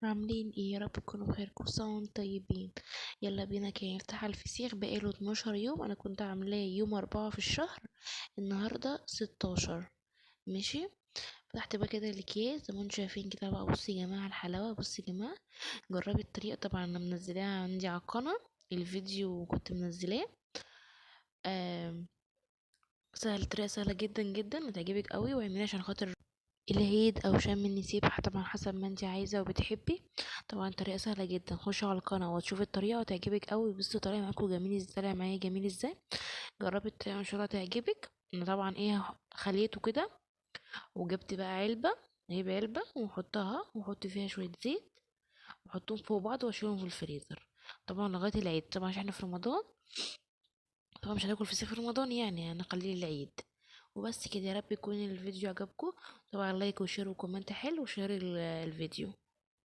عاملين ايه؟ يا رب تكونوا بخير، كل سنه وانتم طيبين. يلا بينا. كان يفتح الفسيخ بقاله 12 يوم، انا كنت عاملاه يوم 4 في الشهر، النهارده 16. ماشي. فتحت بقى كده الاكياس زي ما انتم شايفين كده بقى. بصوا يا جماعه الحلاوه، بصوا يا جماعه. جربي الطريقه، طبعا انا منزلاها عندي على القناه، الفيديو كنت منزلاه. آم، سهل، طريقه سهله جدا جدا، هتعجبك قوي، واعمليها عشان خاطر العيد او شم النسيم، طبعا حسب ما انت عايزه وبتحبي. طبعا طريقه سهله جدا، خشي على القناه وتشوفي الطريقه وتعجبك قوي. بصي طالع معاكم جميل ازاي، طالع معايا جميل ازاي. جربي الطريقه ان شاء الله تعجبك. انا طبعا خليته كده، وجبت بقى علبه، جايب علبه وحطها وحط فيها شويه زيت، وحطهم فوق بعض واشيلهم في الفريزر. طبعا لغايه العيد، طبعا عشان احنا في رمضان، طبعا مش هناكل فسيخ في رمضان، يعني هنخليه العيد. وبس كده، يا رب يكون الفيديو عجبكم. طبعا لايك وشير وكومنت حلو وشير الفيديو.